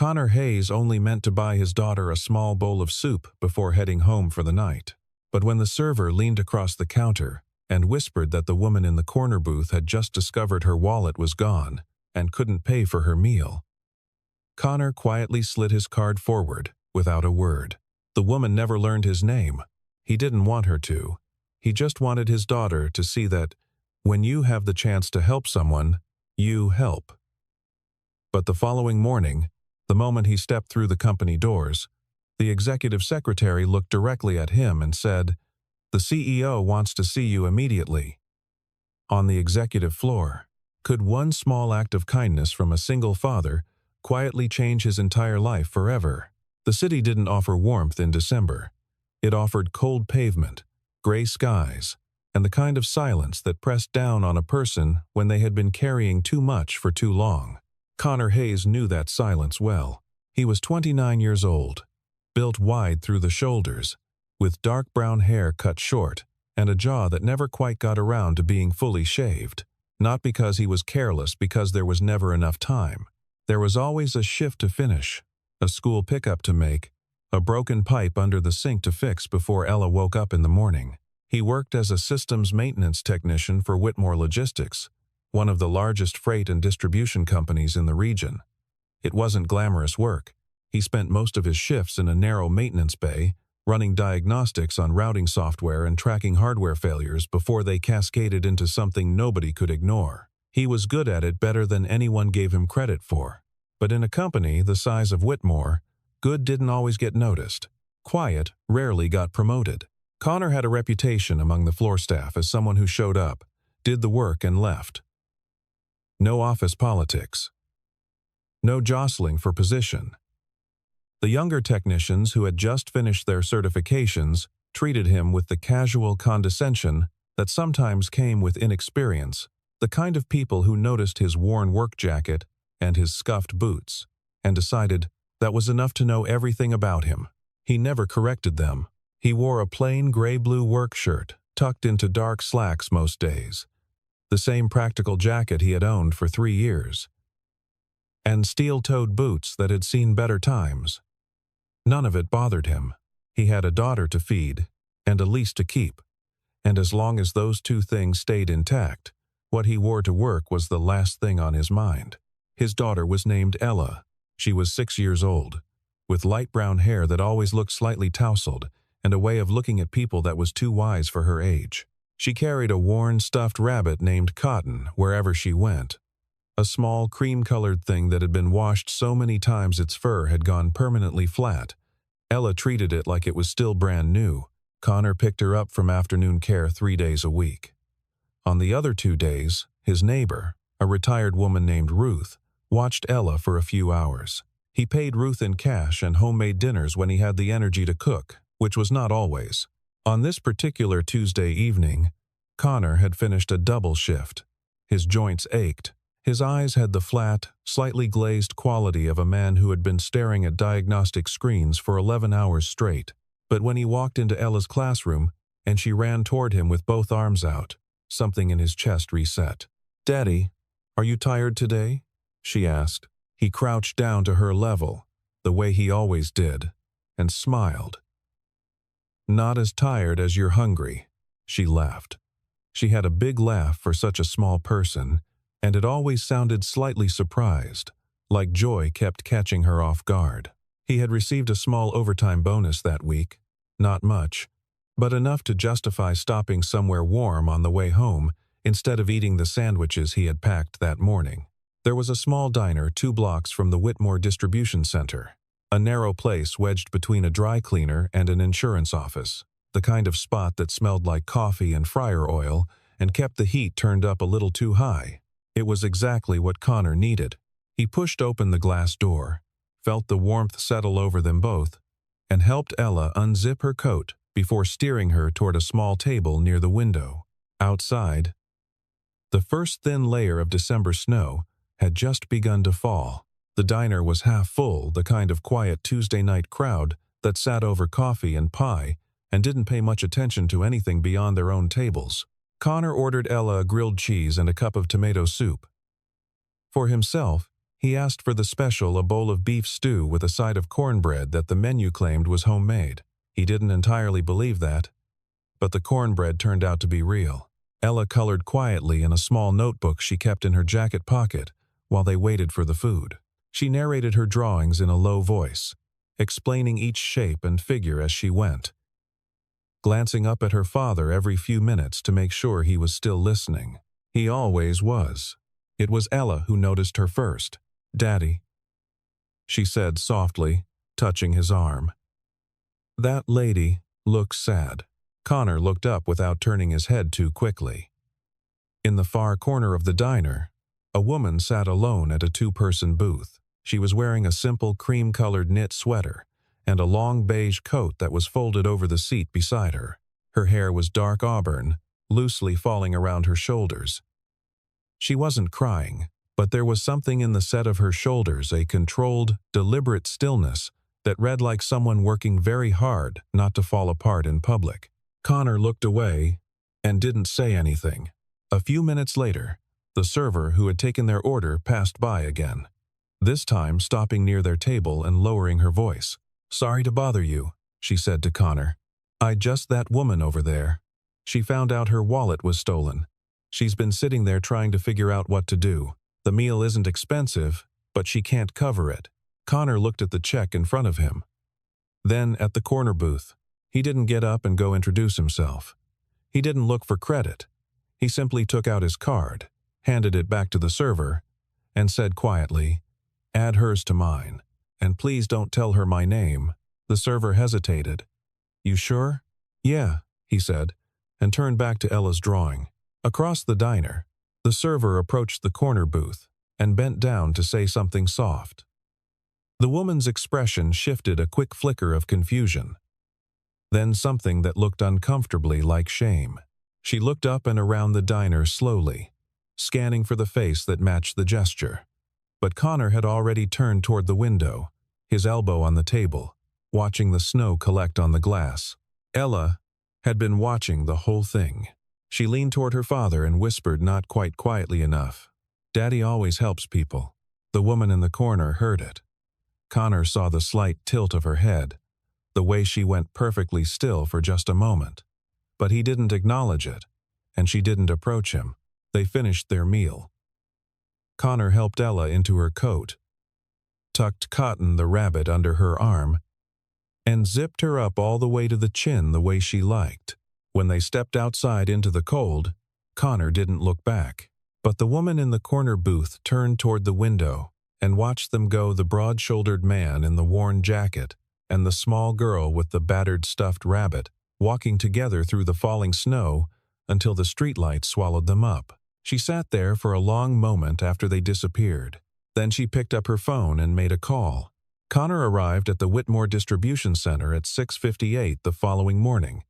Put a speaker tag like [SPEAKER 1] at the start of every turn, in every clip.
[SPEAKER 1] Connor Hayes only meant to buy his daughter a small bowl of soup before heading home for the night. But when the server leaned across the counter and whispered that the woman in the corner booth had just discovered her wallet was gone and couldn't pay for her meal, Connor quietly slid his card forward without a word. The woman never learned his name. He didn't want her to. He just wanted his daughter to see that when you have the chance to help someone, you help. But the following morning, the moment he stepped through the company doors, the executive secretary looked directly at him and said, "The CEO wants to see you immediately." On the executive floor, could one small act of kindness from a single father quietly change his entire life forever? The city didn't offer warmth in December. It offered cold pavement, gray skies, and the kind of silence that pressed down on a person when they had been carrying too much for too long. Connor Hayes knew that silence well. He was 29 years old, built wide through the shoulders, with dark brown hair cut short and a jaw that never quite got around to being fully shaved. Not because he was careless, because there was never enough time. There was always a shift to finish, a school pickup to make, a broken pipe under the sink to fix before Ella woke up in the morning. He worked as a systems maintenance technician for Whitmore Logistics, one of the largest freight and distribution companies in the region. It wasn't glamorous work. He spent most of his shifts in a narrow maintenance bay, running diagnostics on routing software and tracking hardware failures before they cascaded into something nobody could ignore. He was good at it, better than anyone gave him credit for. But in a company the size of Whitmore, good didn't always get noticed. Quiet rarely got promoted. Connor had a reputation among the floor staff as someone who showed up, did the work, and left. No office politics. No jostling for position. The younger technicians who had just finished their certifications treated him with the casual condescension that sometimes came with inexperience, the kind of people who noticed his worn work jacket and his scuffed boots and decided that was enough to know everything about him. He never corrected them. He wore a plain gray-blue work shirt tucked into dark slacks most days, the same practical jacket he had owned for 3 years, and steel-toed boots that had seen better times. None of it bothered him. He had a daughter to feed and a lease to keep, and as long as those two things stayed intact, what he wore to work was the last thing on his mind. His daughter was named Ella. She was 6 years old, with light brown hair that always looked slightly tousled and a way of looking at people that was too wise for her age. She carried a worn, stuffed rabbit named Cotton wherever she went, a small cream-colored thing that had been washed so many times its fur had gone permanently flat. Ella treated it like it was still brand new. Connor picked her up from afternoon care 3 days a week. On the other 2 days, his neighbor, a retired woman named Ruth, watched Ella for a few hours. He paid Ruth in cash and homemade dinners when he had the energy to cook, which was not always. On this particular Tuesday evening, Connor had finished a double shift. His joints ached. His eyes had the flat, slightly glazed quality of a man who had been staring at diagnostic screens for 11 hours straight. But when he walked into Ella's classroom and she ran toward him with both arms out, something in his chest reset. "Daddy, are you tired today?" she asked. He crouched down to her level, the way he always did, and smiled. "Not as tired as you're hungry," she laughed. She had a big laugh for such a small person, and it always sounded slightly surprised, like joy kept catching her off guard. He had received a small overtime bonus that week, not much, but enough to justify stopping somewhere warm on the way home instead of eating the sandwiches he had packed that morning. There was a small diner 2 blocks from the Whitmore Distribution Center, a narrow place wedged between a dry cleaner and an insurance office, the kind of spot that smelled like coffee and fryer oil and kept the heat turned up a little too high. It was exactly what Connor needed. He pushed open the glass door, felt the warmth settle over them both, and helped Ella unzip her coat before steering her toward a small table near the window. Outside, the first thin layer of December snow had just begun to fall. The diner was half full, the kind of quiet Tuesday night crowd that sat over coffee and pie and didn't pay much attention to anything beyond their own tables. Connor ordered Ella a grilled cheese and a cup of tomato soup. For himself, He asked for the special, a bowl of beef stew with a side of cornbread that the menu claimed was homemade. He didn't entirely believe that, but the cornbread turned out to be real. Ella colored quietly in a small notebook she kept in her jacket pocket while they waited for the food. She narrated her drawings in a low voice, explaining each shape and figure as she went, glancing up at her father every few minutes to make sure he was still listening. He always was. It was Ella who noticed her first. "Daddy," she said softly, touching his arm. "That lady looks sad." Connor looked up without turning his head too quickly. In the far corner of the diner, a woman sat alone at a two-person booth. She was wearing a simple cream-colored knit sweater and a long beige coat that was folded over the seat beside her. Her hair was dark auburn, loosely falling around her shoulders. She wasn't crying, but there was something in the set of her shoulders, a controlled, deliberate stillness that read like someone working very hard not to fall apart in public. Connor looked away and didn't say anything. A few minutes later, the server who had taken their order passed by again, this time stopping near their table and lowering her voice. "Sorry to bother you," she said to Connor. "I just that woman over there. She found out her wallet was stolen. She's been sitting there trying to figure out what to do. The meal isn't expensive, but she can't cover it." Connor looked at the check in front of him, then at the corner booth. He didn't get up and go introduce himself. He didn't look for credit. He simply took out his card, handed it back to the server, and said quietly, "Add hers to mine. And please don't tell her my name." The server hesitated. "You sure?" "Yeah," he said, and turned back to Ella's drawing. Across the diner, the server approached the corner booth and bent down to say something soft. The woman's expression shifted, a quick flicker of confusion, then something that looked uncomfortably like shame. She looked up and around the diner slowly, scanning for the face that matched the gesture. But Connor had already turned toward the window, his elbow on the table, watching the snow collect on the glass. Ella had been watching the whole thing. She leaned toward her father and whispered, not quite quietly enough, "Daddy always helps people." The woman in the corner heard it. Connor saw the slight tilt of her head, the way she went perfectly still for just a moment. But he didn't acknowledge it, and she didn't approach him. They finished their meal. Connor helped Ella into her coat, tucked Cotton the rabbit under her arm, and zipped her up all the way to the chin the way she liked. When they stepped outside into the cold, Connor didn't look back. But the woman in the corner booth turned toward the window and watched them go, the broad-shouldered man in the worn jacket and the small girl with the battered stuffed rabbit, walking together through the falling snow until the streetlight swallowed them up. She sat there for a long moment after they disappeared. Then she picked up her phone and made a call. Connor arrived at the Whitmore Distribution Center at 6:58 the following morning,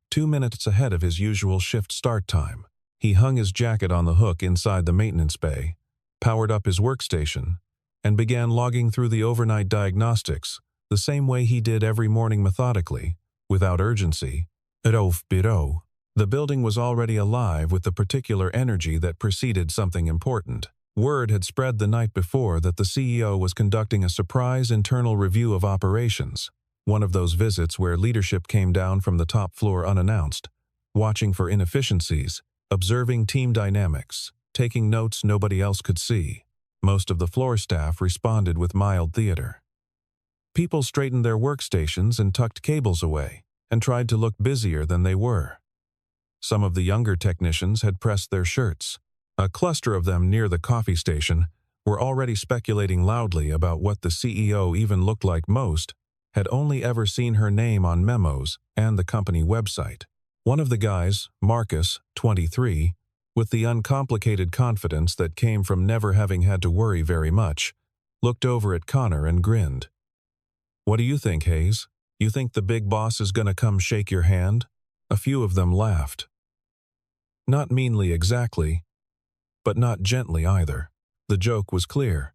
[SPEAKER 1] 2 minutes ahead of his usual shift start time. He hung his jacket on the hook inside the maintenance bay, powered up his workstation, and began logging through the overnight diagnostics the same way he did every morning, methodically, without urgency. At Oaf Bureau, the building was already alive with the particular energy that preceded something important. Word had spread the night before that the CEO was conducting a surprise internal review of operations, one of those visits where leadership came down from the top floor unannounced, watching for inefficiencies, observing team dynamics, taking notes nobody else could see. Most of the floor staff responded with mild theater. People straightened their workstations and tucked cables away, and tried to look busier than they were. Some of the younger technicians had pressed their shirts. A cluster of them near the coffee station were already speculating loudly about what the CEO even looked like. Most had only ever seen her name on memos and the company website. One of the guys, Marcus, 23, with the uncomplicated confidence that came from never having had to worry very much, looked over at Connor and grinned. "What do you think, Hayes? You think the big boss is gonna come shake your hand?" A few of them laughed. Not meanly exactly, but not gently either. The joke was clear.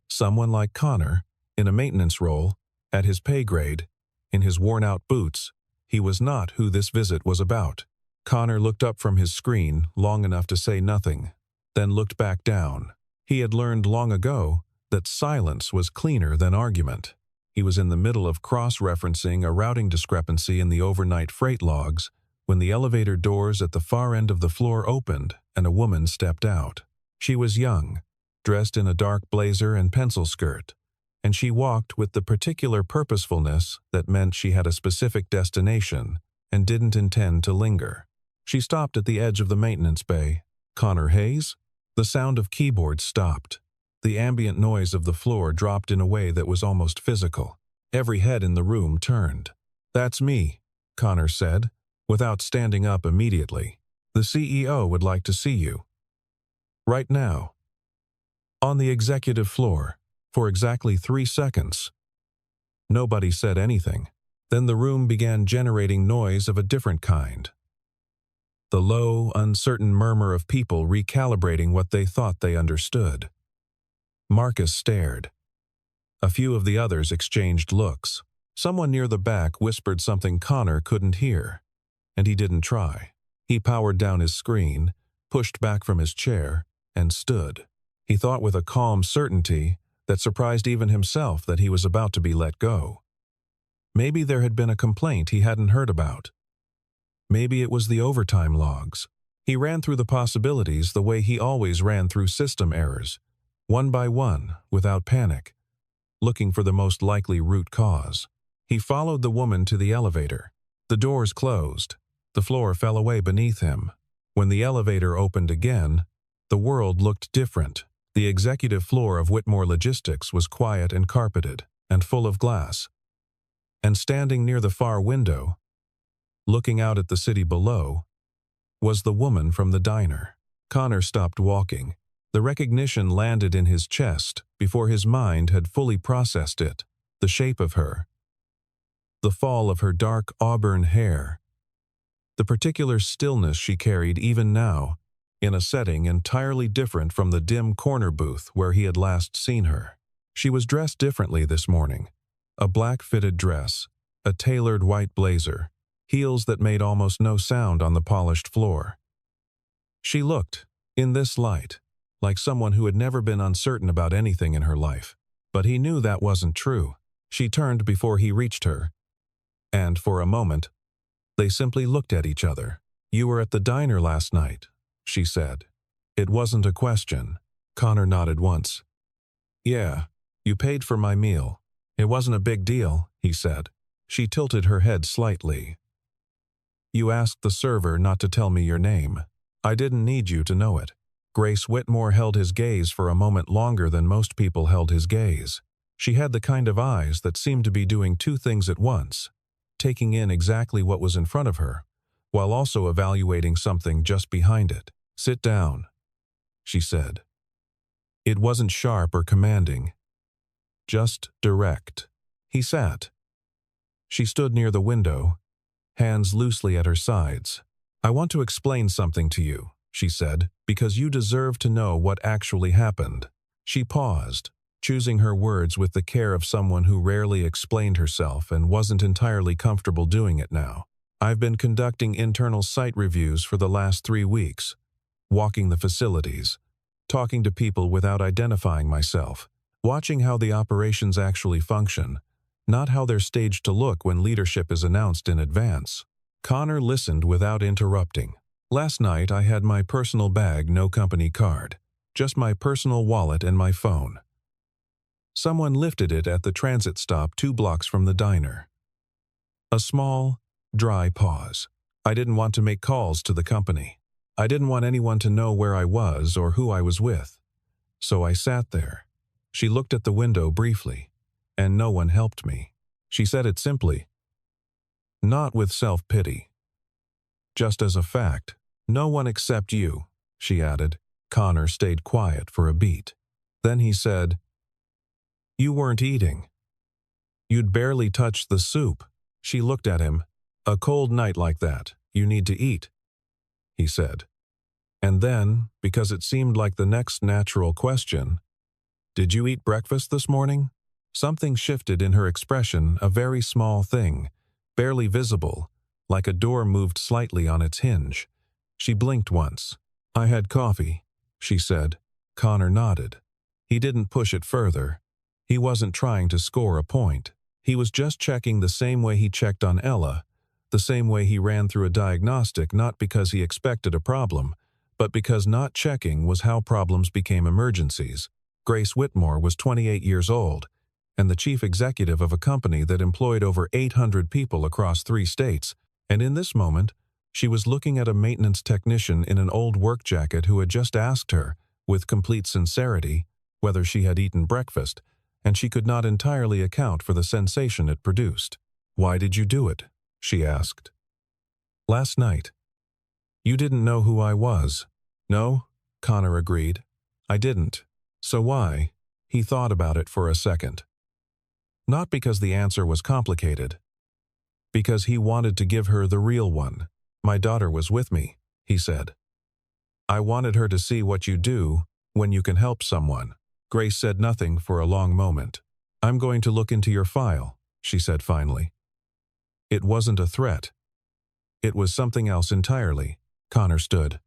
[SPEAKER 1] Someone like Connor, in a maintenance role, at his pay grade, in his worn-out boots, he was not who this visit was about. Connor looked up from his screen long enough to say nothing, then looked back down. He had learned long ago that silence was cleaner than argument. He was in the middle of cross-referencing a routing discrepancy in the overnight freight logs when the elevator doors at the far end of the floor opened and a woman stepped out. She was young, dressed in a dark blazer and pencil skirt, and she walked with the particular purposefulness that meant she had a specific destination and didn't intend to linger. She stopped at the edge of the maintenance bay. "Connor Hayes?" The sound of keyboards stopped. The ambient noise of the floor dropped in a way that was almost physical. Every head in the room turned. "That's me," Connor said, without standing up immediately. "The CEO would like to see you. Right now." On the executive floor, for exactly 3 seconds. Nobody said anything. Then the room began generating noise of a different kind. The low, uncertain murmur of people recalibrating what they thought they understood. Marcus stared. A few of the others exchanged looks. Someone near the back whispered something Connor couldn't hear, and he didn't try. He powered down his screen, pushed back from his chair, and stood. He thought with a calm certainty that surprised even himself that he was about to be let go. Maybe there had been a complaint he hadn't heard about. Maybe it was the overtime logs. He ran through the possibilities the way he always ran through system errors, one by one, without panic, looking for the most likely root cause. He followed the woman to the elevator. The doors closed. The floor fell away beneath him. When the elevator opened again, the world looked different. The executive floor of Whitmore Logistics was quiet and carpeted, and full of glass. And standing near the far window, looking out at the city below, was the woman from the diner. Connor stopped walking. The recognition landed in his chest before his mind had fully processed it. The shape of her. The fall of her dark auburn hair. The particular stillness she carried even now, in a setting entirely different from the dim corner booth where he had last seen her. She was dressed differently this morning. A black fitted dress, a tailored white blazer, heels that made almost no sound on the polished floor. She looked, in this light, like someone who had never been uncertain about anything in her life. But he knew that wasn't true. She turned before he reached her, and for a moment, they simply looked at each other. "You were at the diner last night," she said. It wasn't a question. Connor nodded once. "Yeah, you paid for my meal. It wasn't a big deal," he said. She tilted her head slightly. "You asked the server not to tell me your name. I didn't need you to know it." Grace Whitmore held his gaze for a moment longer than most people held his gaze. She had the kind of eyes that seemed to be doing two things at once, taking in exactly what was in front of her, while also evaluating something just behind it. "Sit down," she said. It wasn't sharp or commanding, just direct. He sat. She stood near the window, hands loosely at her sides. "I want to explain something to you," she said, "because you deserve to know what actually happened." She paused, choosing her words with the care of someone who rarely explained herself and wasn't entirely comfortable doing it now. "I've been conducting internal site reviews for the last 3 weeks, walking the facilities, talking to people without identifying myself, watching how the operations actually function, not how they're staged to look when leadership is announced in advance." Connor listened without interrupting. "Last night I had my personal bag, no company card, just my personal wallet and my phone. Someone lifted it at the transit stop 2 blocks from the diner." A small, dry pause. "I didn't want to make calls to the company. I didn't want anyone to know where I was or who I was with. So I sat there." She looked at the window briefly, "and no one helped me." She said it simply, not with self-pity. "Just as a fact, no one except you," she added. Connor stayed quiet for a beat. Then he said, "You weren't eating. You'd barely touched the soup." She looked at him. "A cold night like that, you need to eat," he said. And then, because it seemed like the next natural question, "Did you eat breakfast this morning?" Something shifted in her expression, a very small thing, barely visible, like a door moved slightly on its hinge. She blinked once. "I had coffee," she said. Connor nodded. He didn't push it further. He wasn't trying to score a point. He was just checking the same way he checked on Ella, the same way he ran through a diagnostic, not because he expected a problem, but because not checking was how problems became emergencies. Grace Whitmore was 28 years old, and the chief executive of a company that employed over 800 people across 3 states, and in this moment, she was looking at a maintenance technician in an old work jacket who had just asked her, with complete sincerity, whether she had eaten breakfast, and she could not entirely account for the sensation it produced. "Why did you do it?" she asked. "Last night." "You didn't know who I was?" "No," Connor agreed. "I didn't. So why?" He thought about it for a second. Not because the answer was complicated. Because he wanted to give her the real one. "My daughter was with me," he said. "I wanted her to see what you do when you can help someone." Grace said nothing for a long moment. "I'm going to look into your file," she said finally. It wasn't a threat. It was something else entirely. Connor stood.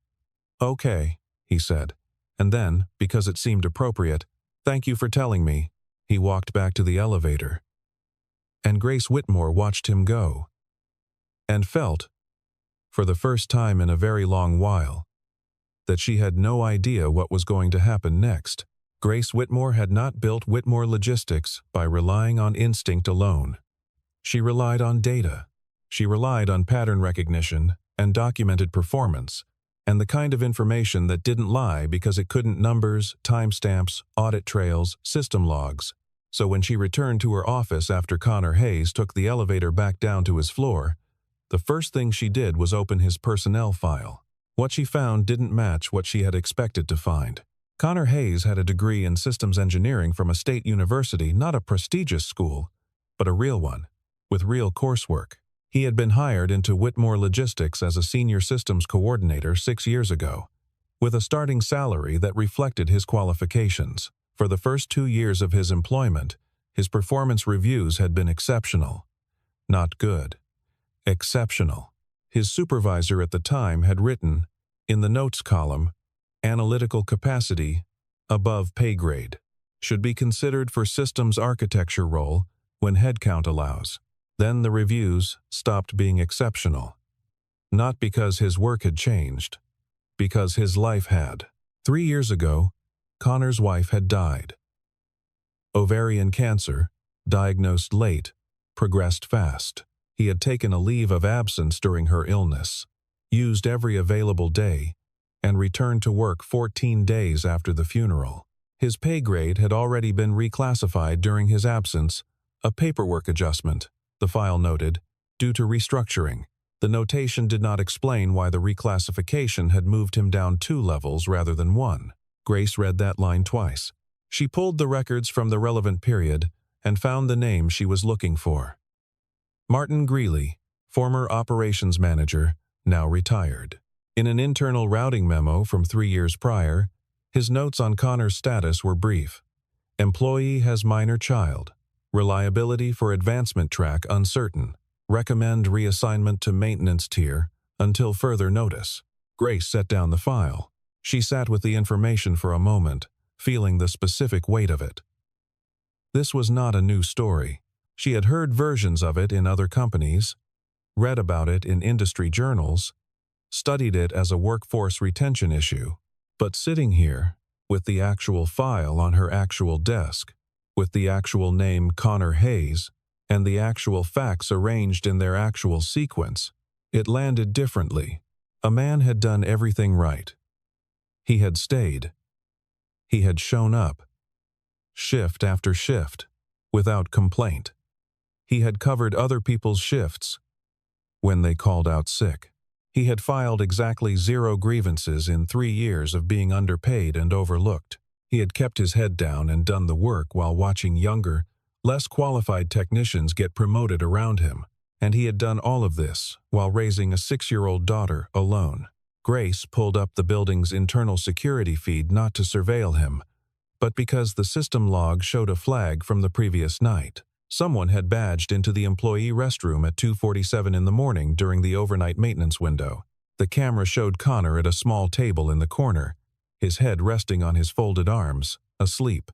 [SPEAKER 1] "Okay," he said. And then, because it seemed appropriate, "Thank you for telling me." He walked back to the elevator. And Grace Whitmore watched him go. And felt, for the first time in a very long while, that she had no idea what was going to happen next. Grace Whitmore had not built Whitmore Logistics by relying on instinct alone. She relied on data. She relied on pattern recognition and documented performance, and the kind of information that didn't lie because it couldn't numbers, timestamps, audit trails, system logs. So when she returned to her office after Connor Hayes took the elevator back down to his floor, the first thing she did was open his personnel file. What she found didn't match what she had expected to find. Connor Hayes had a degree in systems engineering from a state university, not a prestigious school, but a real one, with real coursework. He had been hired into Whitmore Logistics as a senior systems coordinator 6 years ago, with a starting salary that reflected his qualifications. For the first 2 years of his employment, his performance reviews had been exceptional. Not good. Exceptional. His supervisor at the time had written, in the notes column, "Analytical capacity, above pay grade. Should be considered for systems architecture role when headcount allows." Then the reviews stopped being exceptional. Not because his work had changed, because his life had. 3 years ago, Connor's wife had died. Ovarian cancer, diagnosed late, progressed fast. He had taken a leave of absence during her illness, used every available day, and returned to work 14 days after the funeral. His pay grade had already been reclassified during his absence, a paperwork adjustment, the file noted, due to restructuring. The notation did not explain why the reclassification had moved him down 2 levels rather than 1. Grace read that line twice. She pulled the records from the relevant period and found the name she was looking for. Martin Greeley, former operations manager, now retired. In an internal routing memo from 3 years prior, his notes on Connor's status were brief. Employee has minor child. Reliability for advancement track uncertain. Recommend reassignment to maintenance tier until further notice. Grace set down the file. She sat with the information for a moment, feeling the specific weight of it. This was not a new story. She had heard versions of it in other companies, read about it in industry journals, studied it as a workforce retention issue. But sitting here, with the actual file on her actual desk, with the actual name Connor Hayes, and the actual facts arranged in their actual sequence, it landed differently. A man had done everything right. He had stayed. He had shown up, shift after shift, without complaint. He had covered other people's shifts when they called out sick. He had filed exactly 0 grievances in 3 years of being underpaid and overlooked. He had kept his head down and done the work while watching younger, less qualified technicians get promoted around him. And he had done all of this while raising a 6-year-old daughter alone. Grace pulled up the building's internal security feed not to surveil him, but because the system log showed a flag from the previous night. Someone had badged into the employee restroom at 2:47 in the morning during the overnight maintenance window. The camera showed Connor at a small table in the corner, his head resting on his folded arms, asleep.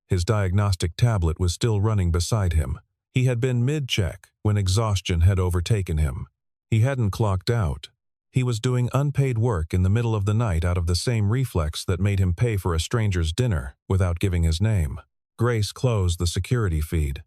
[SPEAKER 1] His diagnostic tablet was still running beside him. He had been mid-check when exhaustion had overtaken him. He hadn't clocked out. He was doing unpaid work in the middle of the night out of the same reflex that made him pay for a stranger's dinner without giving his name. Grace closed the security feed.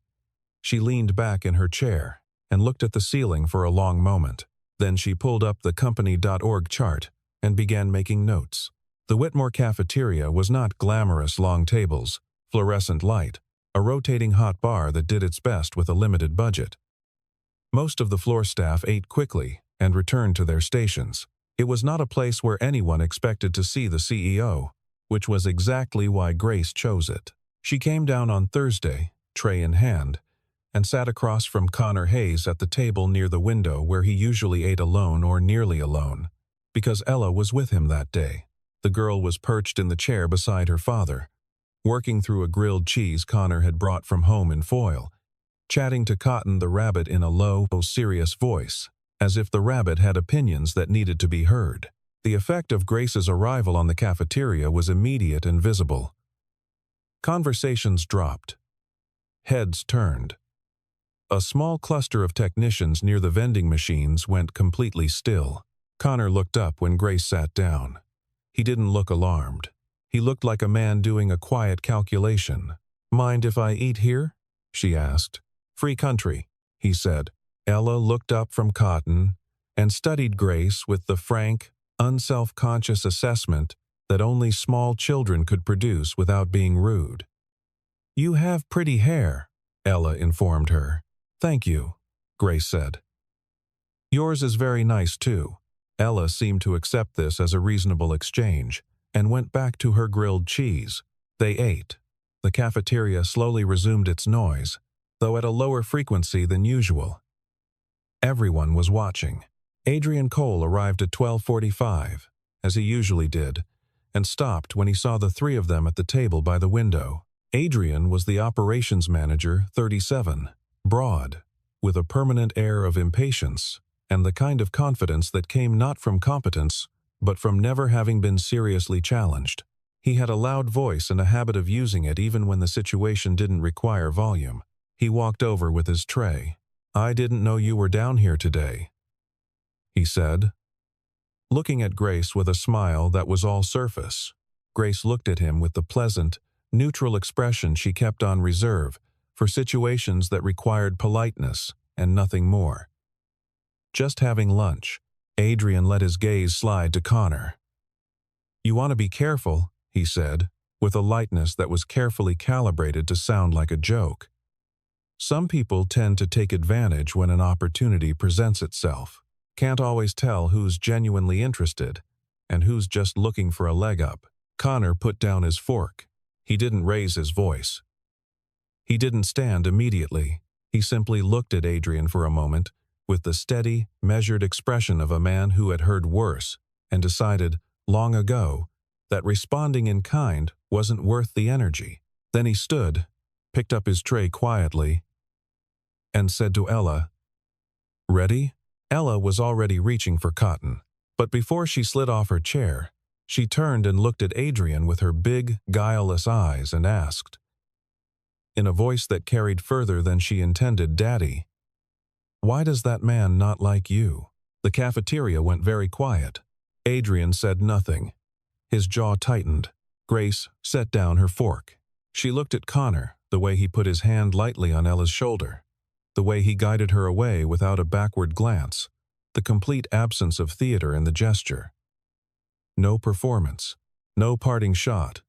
[SPEAKER 1] She leaned back in her chair and looked at the ceiling for a long moment. Then she pulled up the company.org chart and began making notes. The Whitmore cafeteria was not glamorous long tables, fluorescent light, a rotating hot bar that did its best with a limited budget. Most of the floor staff ate quickly and returned to their stations. It was not a place where anyone expected to see the CEO, which was exactly why Grace chose it. She came down on Thursday, tray in hand, and sat across from Connor Hayes at the table near the window where he usually ate alone or nearly alone, because Ella was with him that day. The girl was perched in the chair beside her father, working through a grilled cheese Connor had brought from home in foil, chatting to Cotton the rabbit in a low, serious voice, as if the rabbit had opinions that needed to be heard. The effect of Grace's arrival on the cafeteria was immediate and visible. Conversations dropped. Heads turned. A small cluster of technicians near the vending machines went completely still. Connor looked up when Grace sat down. He didn't look alarmed. He looked like a man doing a quiet calculation. "Mind if I eat here?" she asked. "Free country," he said. Ella looked up from Cotton and studied Grace with the frank, unself-conscious assessment that only small children could produce without being rude. "You have pretty hair," Ella informed her. "Thank you," Grace said. "Yours is very nice, too." Ella seemed to accept this as a reasonable exchange and went back to her grilled cheese. They ate. The cafeteria slowly resumed its noise, though at a lower frequency than usual. Everyone was watching. Adrian Cole arrived at 12:45, as he usually did, and stopped when he saw the three of them at the table by the window. Adrian was the operations manager, 37, broad, with a permanent air of impatience and the kind of confidence that came not from competence, but from never having been seriously challenged. He had a loud voice and a habit of using it even when the situation didn't require volume. He walked over with his tray. "I didn't know you were down here today," he said, looking at Grace with a smile that was all surface. Grace looked at him with the pleasant, neutral expression she kept on reserve for situations that required politeness and nothing more. "Just having lunch." Adrian let his gaze slide to Connor. "You want to be careful," he said, with a lightness that was carefully calibrated to sound like a joke. "Some people tend to take advantage when an opportunity presents itself. Can't always tell who's genuinely interested and who's just looking for a leg up." Connor put down his fork. He didn't raise his voice. He didn't stand immediately. He simply looked at Adrian for a moment with the steady, measured expression of a man who had heard worse and decided, long ago, that responding in kind wasn't worth the energy. Then he stood, picked up his tray quietly, and said to Ella, "Ready?" Ella was already reaching for Cotton, but before she slid off her chair, she turned and looked at Adrian with her big, guileless eyes and asked, in a voice that carried further than she intended, "Daddy, why does that man not like you?" The cafeteria went very quiet. Adrian said nothing. His jaw tightened. Grace set down her fork. She looked at Connor, the way he put his hand lightly on Ella's shoulder, the way he guided her away without a backward glance, the complete absence of theater in the gesture. No performance, no parting shot.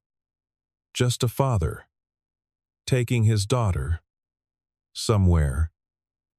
[SPEAKER 1] Just a father taking his daughter somewhere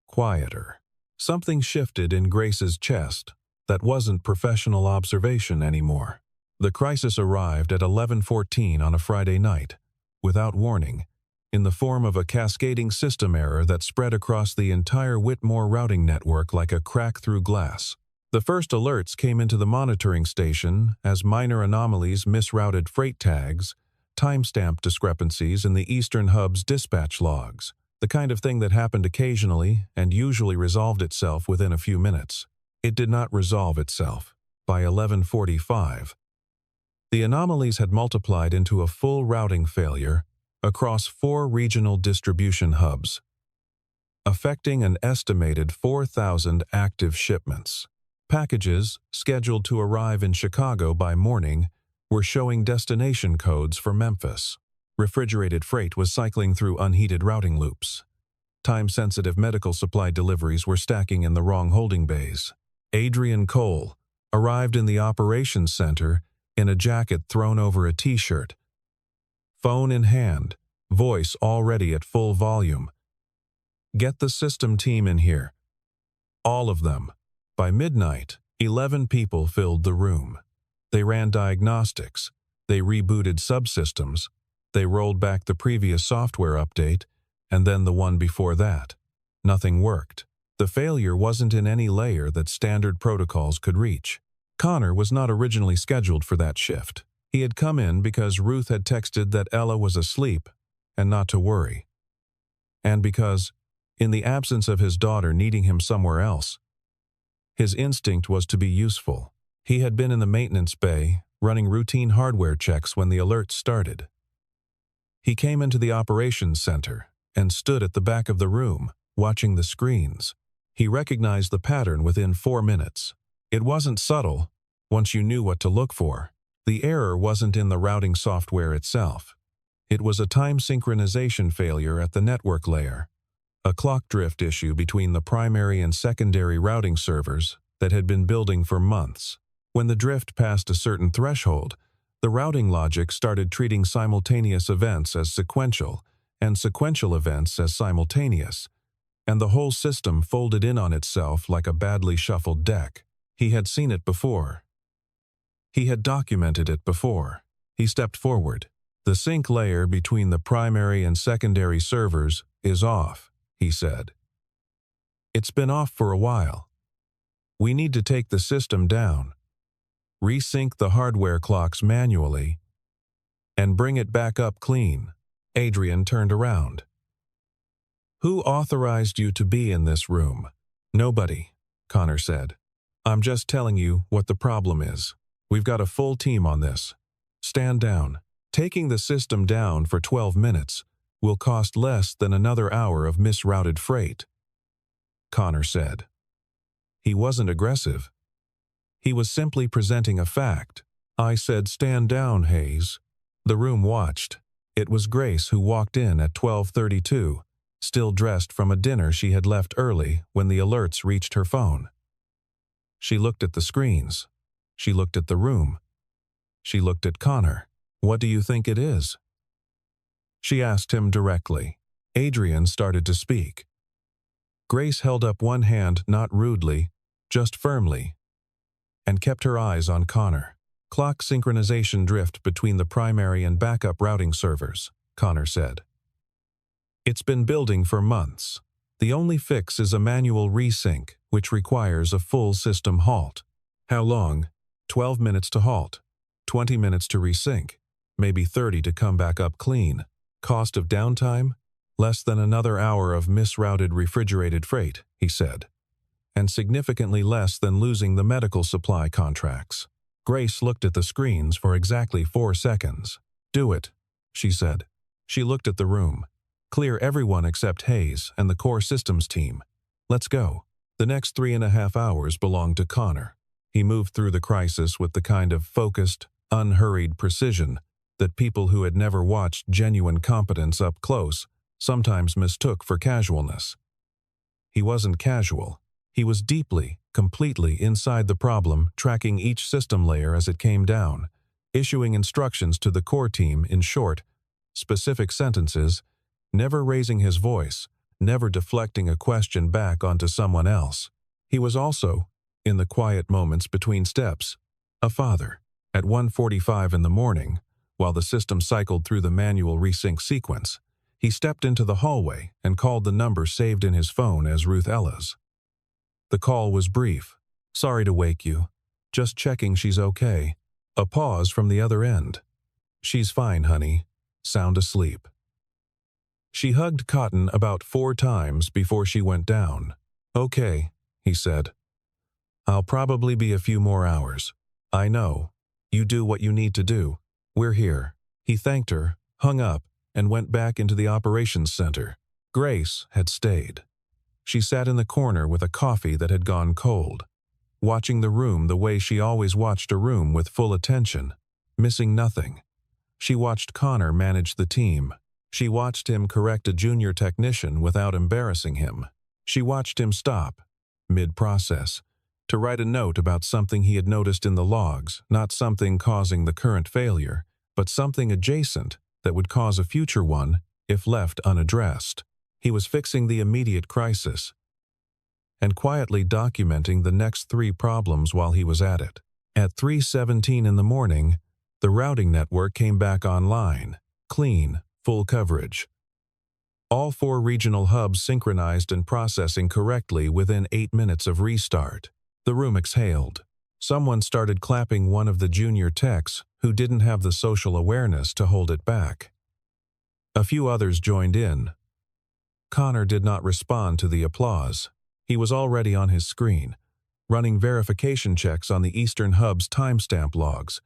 [SPEAKER 1] quieter. Something shifted in Grace's chest that wasn't professional observation anymore. The crisis arrived at 11:14 on a Friday night, without warning, in the form of a cascading system error that spread across the entire Whitmore routing network like a crack through glass. The first alerts came into the monitoring station as minor anomalies misrouted freight tags, timestamp discrepancies in the Eastern Hub's dispatch logs, the kind of thing that happened occasionally and usually resolved itself within a few minutes. It did not resolve itself. By 11:45, The anomalies had multiplied into a full routing failure across 4 regional distribution hubs, affecting an estimated 4,000 active shipments. Packages, scheduled to arrive in Chicago by morning, were showing destination codes for Memphis. Refrigerated freight was cycling through unheated routing loops. Time-sensitive medical supply deliveries were stacking in the wrong holding bays. Adrian Cole arrived in the operations center in a jacket thrown over a t-shirt. Phone in hand, voice already at full volume. "Get the system team in here. All of them." By midnight, 11 people filled the room. They ran diagnostics. They rebooted subsystems. They rolled back the previous software update, and then the one before that. Nothing worked. The failure wasn't in any layer that standard protocols could reach. Connor was not originally scheduled for that shift. He had come in because Ruth had texted that Ella was asleep and not to worry. And because, in the absence of his daughter needing him somewhere else, his instinct was to be useful. He had been in the maintenance bay, running routine hardware checks when the alerts started. He came into the operations center and stood at the back of the room, watching the screens. He recognized the pattern within 4 minutes. It wasn't subtle, once you knew what to look for. The error wasn't in the routing software itself. It was a time synchronization failure at the network layer, a clock drift issue between the primary and secondary routing servers that had been building for months. When the drift passed a certain threshold, the routing logic started treating simultaneous events as sequential and sequential events as simultaneous, and the whole system folded in on itself like a badly shuffled deck. He had seen it before. He had documented it before. He stepped forward. "The sync layer between the primary and secondary servers is off," he said. "It's been off for a while. We need to take the system down, resync the hardware clocks manually, and bring it back up clean." Adrian turned around. "Who authorized you to be in this room?" "Nobody," Connor said. "I'm just telling you what the problem is. We've got a full team on this. Stand down. Taking the system down for 12 minutes will cost less than another hour of misrouted freight," Connor said. He wasn't aggressive. He was simply presenting a fact. "I said stand down, Hayes." The room watched. It was Grace who walked in at 12:32, still dressed from a dinner she had left early when the alerts reached her phone. She looked at the screens. She looked at the room. She looked at Connor. "What do you think it is?" she asked him directly. Adrian started to speak. Grace held up one hand not rudely, just firmly, and kept her eyes on Connor. "Clock synchronization drift between the primary and backup routing servers," Connor said. "It's been building for months. The only fix is a manual resync, which requires a full system halt." "How long?" 12 minutes to halt, 20 minutes to resync, maybe 30 to come back up clean. "Cost of downtime? Less than another hour of misrouted refrigerated freight," he said, "and significantly less than losing the medical supply contracts." Grace looked at the screens for exactly 4 seconds. "Do it," she said. She looked at the room. "Clear everyone except Hayes and the core systems team. Let's go." The next 3.5 hours belonged to Connor. He moved through the crisis with the kind of focused, unhurried precision that people who had never watched genuine competence up close sometimes mistook for casualness. He wasn't casual. He was deeply, completely inside the problem, tracking each system layer as it came down, issuing instructions to the core team in short, specific sentences, never raising his voice, never deflecting a question back onto someone else. He was also, in the quiet moments between steps, a father. At 1:45 in the morning, while the system cycled through the manual resync sequence, he stepped into the hallway and called the number saved in his phone as Ruth Ella's. The call was brief. "Sorry to wake you. Just checking she's okay." A pause from the other end. "She's fine, honey. Sound asleep." She hugged Cotton about 4 times before she went down. "Okay," he said. "I'll probably be a few more hours." "I know. You do what you need to do. We're here." He thanked her, hung up, and went back into the operations center. Grace had stayed. She sat in the corner with a coffee that had gone cold, watching the room the way she always watched a room, with full attention, missing nothing. She watched Connor manage the team. She watched him correct a junior technician without embarrassing him. She watched him stop, mid-process, to write a note about something he had noticed in the logs, not something causing the current failure, but something adjacent that would cause a future one if left unaddressed. He was fixing the immediate crisis and quietly documenting the next 3 problems while he was at it. At 3:17 in the morning, the routing network came back online, clean, full coverage. All 4 regional hubs synchronized and processing correctly within 8 minutes of restart. The room exhaled. Someone started clapping one of the junior techs who didn't have the social awareness to hold it back. A few others joined in. Connor did not respond to the applause. He was already on his screen, running verification checks on the Eastern Hub's timestamp logs,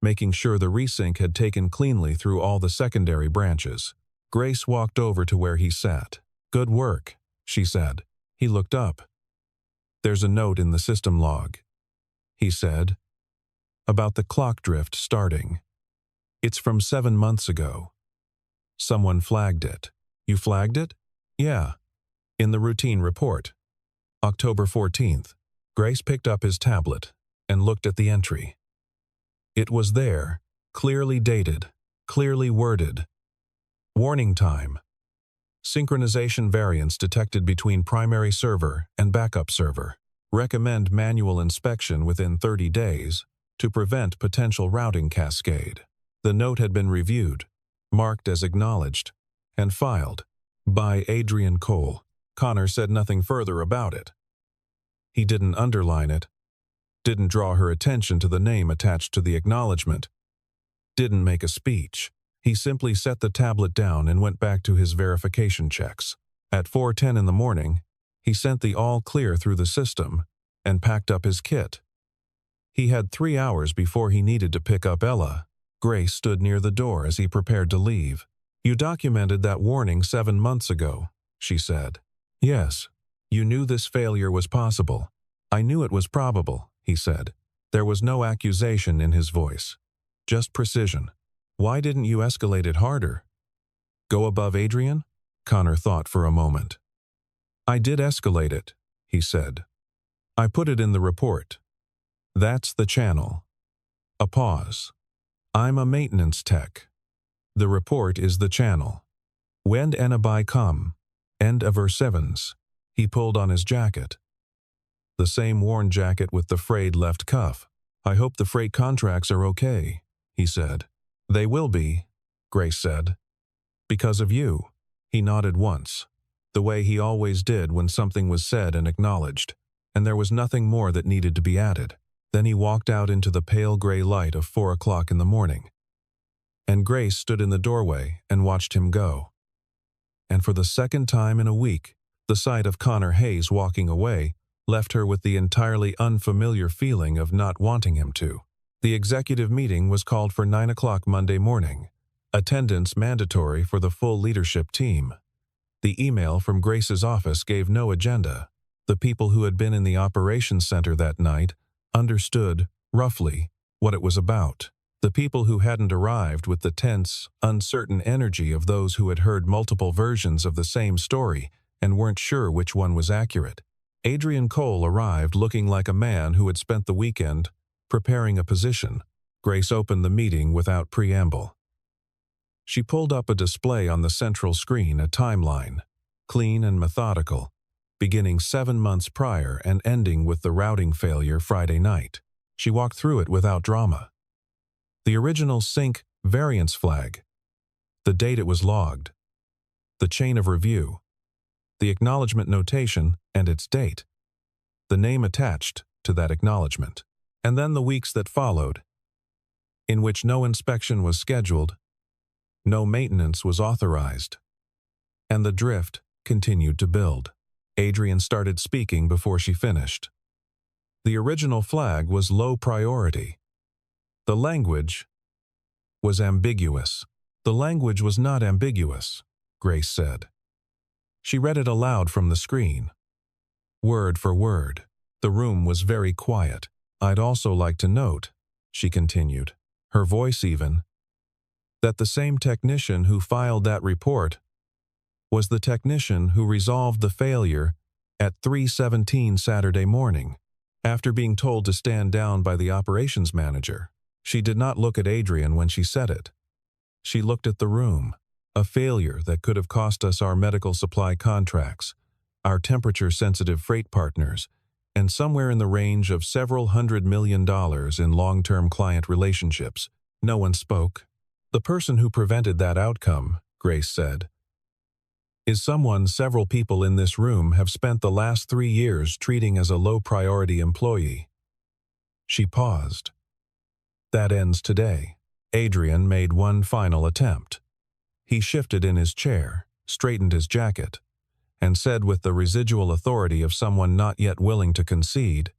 [SPEAKER 1] making sure the resync had taken cleanly through all the secondary branches. Grace walked over to where he sat. "Good work," she said. He looked up. "There's a note in the system log," he said, "about the clock drift starting. It's from 7 months ago. Someone flagged it." "You flagged it?" "Yeah. In the routine report. October 14th. Grace picked up his tablet and looked at the entry. It was there, clearly dated, clearly worded. Warning time. Synchronization variance detected between primary server and backup server. Recommend manual inspection within 30 days to prevent potential routing cascade. The note had been reviewed, marked as acknowledged, and filed by Adrian Cole. Connor said nothing further about it. He didn't underline it, didn't draw her attention to the name attached to the acknowledgement, didn't make a speech. He simply set the tablet down and went back to his verification checks. At 4:10 in the morning, he sent the all clear through the system and packed up his kit. He had 3 hours before he needed to pick up Ella. Grace stood near the door as he prepared to leave. "You documented that warning 7 months ago," she said. "Yes. You knew this failure was possible." "I knew it was probable," he said. There was no accusation in his voice, just precision. "Why didn't you escalate it harder? Go above Adrian?" Connor thought for a moment. "I did escalate it," he said. "I put it in the report. That's the channel." A pause. "I'm a maintenance tech. The report is the channel. When Enabai come, end of her sevens." He pulled on his jacket. The same worn jacket with the frayed left cuff. "I hope the freight contracts are okay," he said. "They will be," Grace said. "Because of you." He nodded once, the way he always did when something was said and acknowledged, and there was nothing more that needed to be added. Then he walked out into the pale gray light of 4 o'clock in the morning. And Grace stood in the doorway and watched him go. And for the second time in a week, the sight of Connor Hayes walking away left her with the entirely unfamiliar feeling of not wanting him to. The executive meeting was called for 9 o'clock Monday morning. Attendance mandatory for the full leadership team. The email from Grace's office gave no agenda. The people who had been in the operations center that night understood, roughly, what it was about. The people who hadn't arrived with the tense, uncertain energy of those who had heard multiple versions of the same story and weren't sure which one was accurate. Adrian Cole arrived looking like a man who had spent the weekend preparing a position. Grace opened the meeting without preamble. She pulled up a display on the central screen, a timeline, clean and methodical, beginning 7 months prior and ending with the routing failure Friday night. She walked through it without drama. The original sync variance flag, the date it was logged, the chain of review, the acknowledgement notation and its date, the name attached to that acknowledgement, and then the weeks that followed, in which no inspection was scheduled, no maintenance was authorized, and the drift continued to build. Adrian started speaking before she finished. The original flag was low priority. The language was ambiguous. The language was not ambiguous, Grace said. She read it aloud from the screen, word for word. The room was very quiet. I'd also like to note, she continued, her voice even, that the same technician who filed that report was the technician who resolved the failure at 3:17 Saturday morning. After being told to stand down by the operations manager, she did not look at Adrian when she said it. She looked at the room, a failure that could have cost us our medical supply contracts, our temperature-sensitive freight partners, and somewhere in the range of several $100 million in long-term client relationships. No one spoke. The person who prevented that outcome, Grace said, is someone several people in this room have spent the last 3 years treating as a low-priority employee. She paused. That ends today. Adrian made one final attempt. He shifted in his chair, straightened his jacket, and said with the residual authority of someone not yet willing to concede,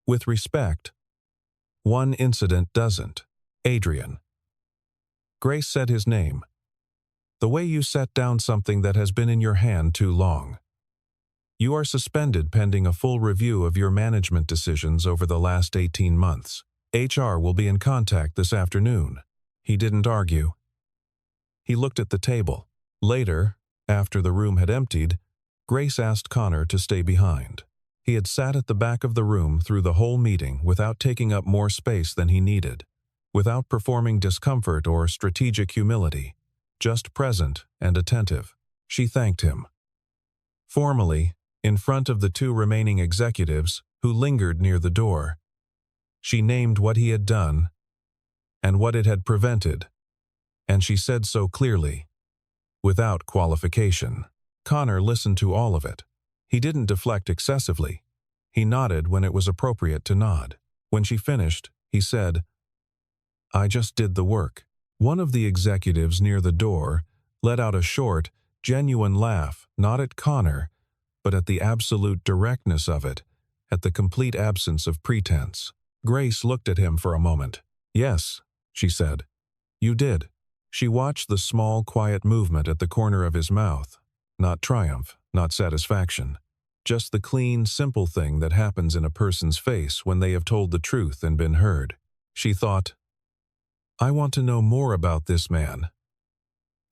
[SPEAKER 1] "With respect, one incident doesn't. Adrian." Grace said his name. "The way you set down something that has been in your hand too long. You are suspended pending a full review of your management decisions over the last 18 months. HR will be in contact this afternoon." He didn't argue. He looked at the table. Later, after the room had emptied, Grace asked Connor to stay behind. He had sat at the back of the room through the whole meeting without taking up more space than he needed, without performing discomfort or strategic humility, just present and attentive. She thanked him. Formally, in front of the 2 remaining executives who lingered near the door, she named what he had done and what it had prevented, and she said so clearly, without qualification. Connor listened to all of it. He didn't deflect excessively. He nodded when it was appropriate to nod. When she finished, he said, "I just did the work." One of the executives near the door let out a short, genuine laugh, not at Connor, but at the absolute directness of it, at the complete absence of pretense. Grace looked at him for a moment. "Yes," she said. "You did." She watched the small, quiet movement at the corner of his mouth. Not triumph, not satisfaction. Just the clean, simple thing that happens in a person's face when they have told the truth and been heard. She thought, "I want to know more about this man.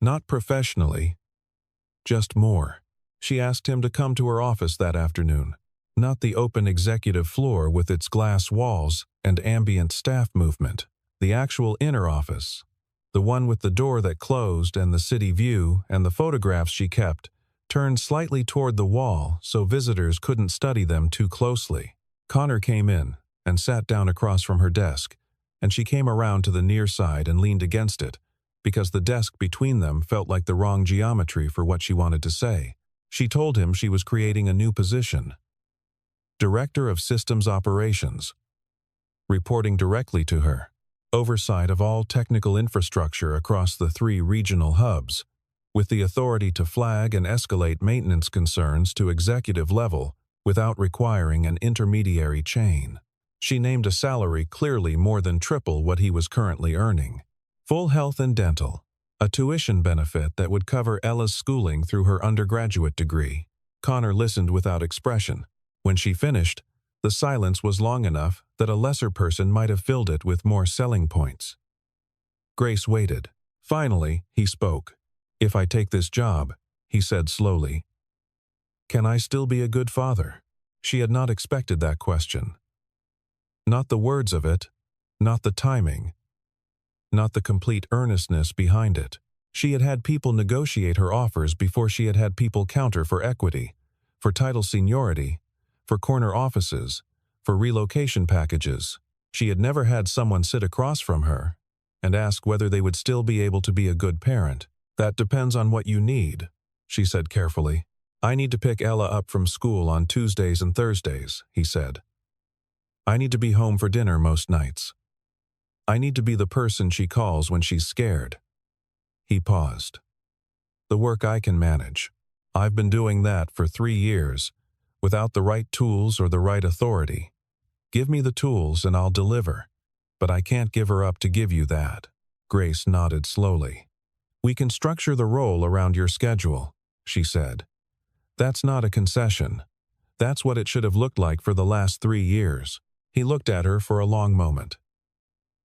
[SPEAKER 1] Not professionally, just more." She asked him to come to her office that afternoon. Not the open executive floor with its glass walls and ambient staff movement. The actual inner office. The one with the door that closed and the city view and the photographs she kept turned slightly toward the wall so visitors couldn't study them too closely. Connor came in and sat down across from her desk, and she came around to the near side and leaned against it, because the desk between them felt like the wrong geometry for what she wanted to say. She told him she was creating a new position. Director of Systems Operations, reporting directly to her. Oversight of all technical infrastructure across the 3 regional hubs, with the authority to flag and escalate maintenance concerns to executive level without requiring an intermediary chain. She named a salary clearly more than triple what he was currently earning. Full health and dental, a tuition benefit that would cover Ella's schooling through her undergraduate degree. Connor listened without expression. When she finished, the silence was long enough that a lesser person might have filled it with more selling points. Grace waited. Finally, he spoke. "If I take this job," he said slowly, "can I still be a good father?" She had not expected that question. Not the words of it, not the timing, not the complete earnestness behind it. She had had people negotiate her offers before she had had people counter for equity, for title seniority, for corner offices, for relocation packages. She had never had someone sit across from her and ask whether they would still be able to be a good parent. "That depends on what you need," she said carefully. "I need to pick Ella up from school on Tuesdays and Thursdays," he said. "I need to be home for dinner most nights. I need to be the person she calls when she's scared." He paused. "The work I can manage. I've been doing that for 3 years, without the right tools or the right authority. Give me the tools and I'll deliver. but I can't give her up to give you that. Grace nodded slowly. We can structure the role around your schedule, she said. That's not a concession. That's what it should have looked like for the last 3 years. He looked at her for a long moment.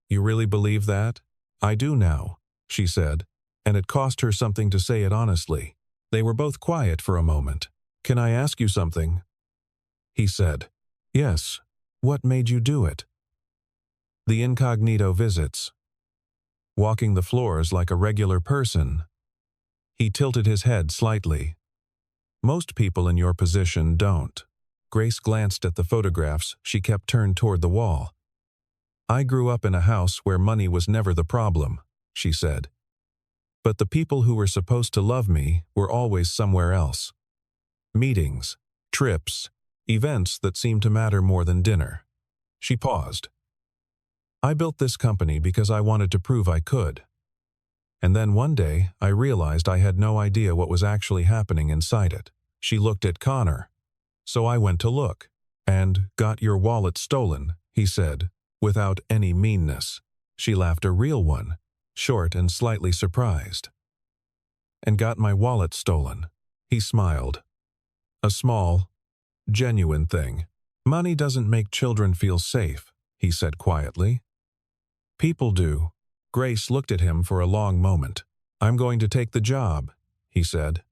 [SPEAKER 1] You really believe that? I do now, she said, and it cost her something to say it honestly. They were both quiet for a moment. Can I ask you something? He said. Yes. What made you do it? The incognito visits. Walking the floors like a regular person. He tilted his head slightly. Most people in your position don't. Grace glanced at the photographs she kept turned toward the wall. I grew up in a house where money was never the problem, she said. But the people who were supposed to love me were always somewhere else. Meetings, trips, events that seemed to matter more than dinner. She paused. I built this company because I wanted to prove I could. And then one day, I realized I had no idea what was actually happening inside it. She looked at Connor. So I went to look. And got your wallet stolen, he said, without any meanness. She laughed, a real one, short and slightly surprised. And got my wallet stolen. He smiled. A small, genuine thing. Money doesn't make children feel safe, he said quietly. People do. Grace looked at him for a long moment. I'm going to take the job, he said.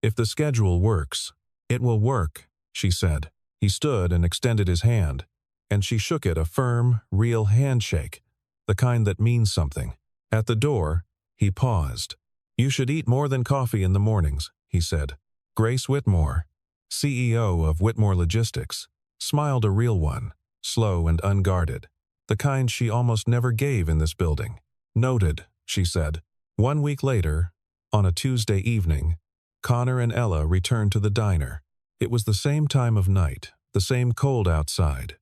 [SPEAKER 1] If the schedule works, it will work, she said. He stood and extended his hand, and she shook it, a firm, real handshake, the kind that means something. At the door, he paused. You should eat more than coffee in the mornings, he said. Grace Whitmore, CEO of Whitmore Logistics, smiled, a real one, slow and unguarded, the kind she almost never gave in this building. Noted, she said. 1 week later, on a Tuesday evening, Connor and Ella returned to the diner. It was the same time of night, the same cold outside,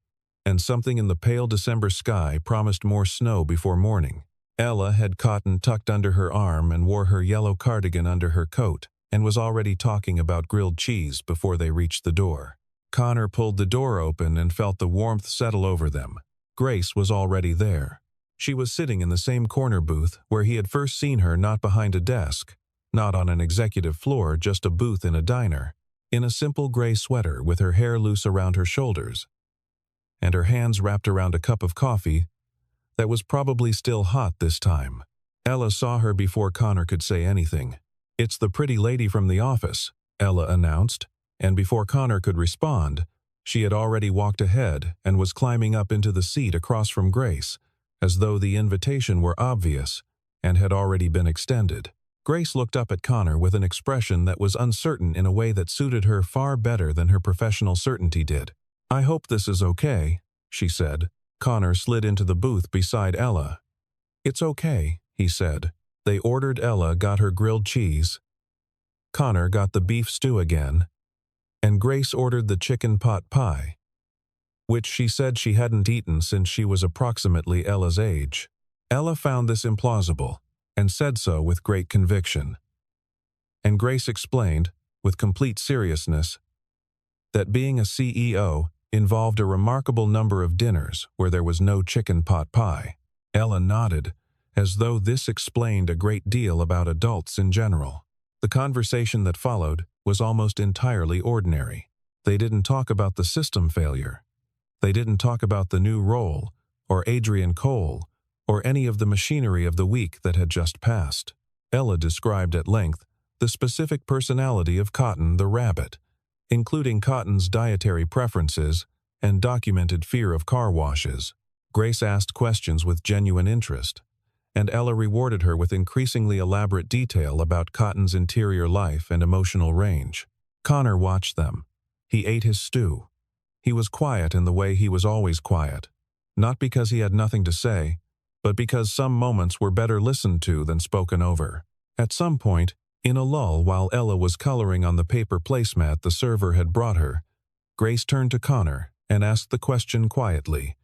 [SPEAKER 1] and something in the pale December sky promised more snow before morning. Ella had cotton tucked under her arm and wore her yellow cardigan under her coat, and was already talking about grilled cheese before they reached the door. Connor pulled the door open and felt the warmth settle over them. Grace was already there. She was sitting in the same corner booth where he had first seen her, not behind a desk, not on an executive floor, just a booth in a diner, in a simple gray sweater with her hair loose around her shoulders, and her hands wrapped around a cup of coffee that was probably still hot this time. Ella saw her before Connor could say anything. It's the pretty lady from the office, Ella announced, and before Connor could respond, she had already walked ahead and was climbing up into the seat across from Grace, as though the invitation were obvious and had already been extended. Grace looked up at Connor with an expression that was uncertain in a way that suited her far better than her professional certainty did. I hope this is okay, she said. Connor slid into the booth beside Ella. It's okay, he said. They ordered. Ella got her grilled cheese. Connor got the beef stew again, and Grace ordered the chicken pot pie, which she said she hadn't eaten since she was approximately Ella's age. Ella found this implausible, and said so with great conviction. And Grace explained, with complete seriousness, that being a CEO involved a remarkable number of dinners where there was no chicken pot pie. Ella nodded, as though this explained a great deal about adults in general. The conversation that followed was almost entirely ordinary. They didn't talk about the system failure. They didn't talk about the new role, or Adrian Cole, or any of the machinery of the week that had just passed. Ella described at length the specific personality of Cotton the rabbit, including Cotton's dietary preferences and documented fear of car washes. Grace asked questions with genuine interest, and Ella rewarded her with increasingly elaborate detail about Cotton's interior life and emotional range. Connor watched them. He ate his stew. He was quiet in the way he was always quiet, not because he had nothing to say, but because some moments were better listened to than spoken over. At some point, in a lull while Ella was coloring on the paper placemat the server had brought her, Grace turned to Connor and asked the question quietly,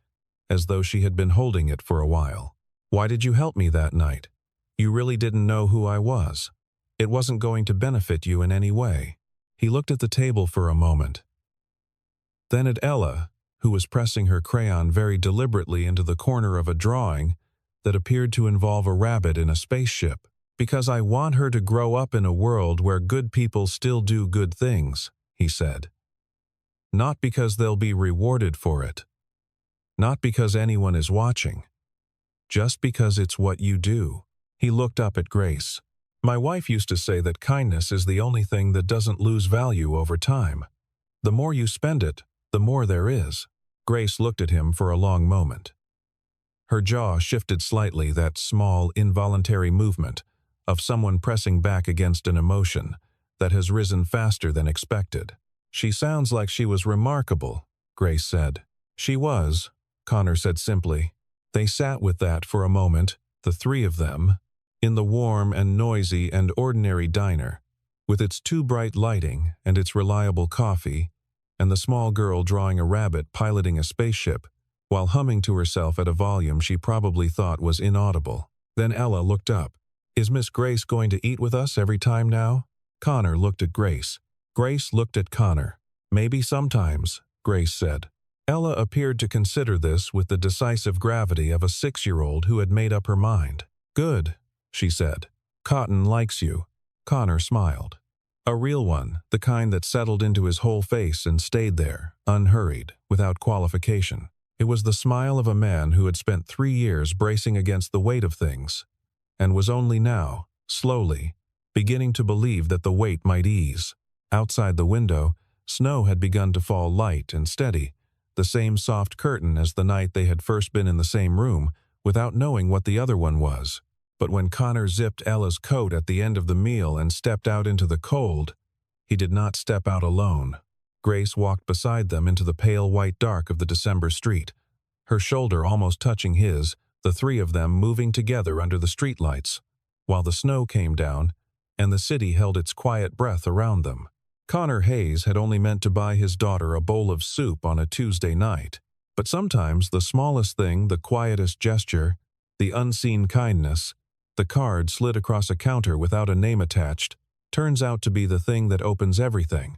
[SPEAKER 1] as though she had been holding it for a while. Why did you help me that night? You really didn't know who I was. It wasn't going to benefit you in any way. He looked at the table for a moment, then at Ella, who was pressing her crayon very deliberately into the corner of a drawing that appeared to involve a rabbit in a spaceship. "Because I want her to grow up in a world where good people still do good things," he said. "Not because they'll be rewarded for it. Not because anyone is watching. Just because it's what you do." He looked up at Grace. "My wife used to say that kindness is the only thing that doesn't lose value over time. The more you spend it, the more there is." Grace looked at him for a long moment. Her jaw shifted slightly, that small, involuntary movement of someone pressing back against an emotion that has risen faster than expected. "She sounds like she was remarkable," Grace said. "She was," Connor said simply. They sat with that for a moment, the three of them, in the warm and noisy and ordinary diner, with its too bright lighting and its reliable coffee, and the small girl drawing a rabbit piloting a spaceship while humming to herself at a volume she probably thought was inaudible. Then Ella looked up. "Is Miss Grace going to eat with us every time now?" Connor looked at Grace. Grace looked at Connor. "Maybe sometimes," Grace said. Ella appeared to consider this with the decisive gravity of a 6-year-old who had made up her mind. "Good," she said. "Cotton likes you." Connor smiled. A real one, the kind that settled into his whole face and stayed there, unhurried, without qualification. It was the smile of a man who had spent 3 years bracing against the weight of things, and was only now, slowly, beginning to believe that the weight might ease. Outside the window, snow had begun to fall light and steady, the same soft curtain as the night they had first been in the same room, without knowing what the other one was. But when Connor zipped Ella's coat at the end of the meal and stepped out into the cold, he did not step out alone. Grace walked beside them into the pale white dark of the December street, her shoulder almost touching his, the three of them moving together under the streetlights, while the snow came down and the city held its quiet breath around them. Connor Hayes had only meant to buy his daughter a bowl of soup on a Tuesday night, but sometimes the smallest thing, the quietest gesture, the unseen kindness, the card slid across a counter without a name attached, turns out to be the thing that opens everything.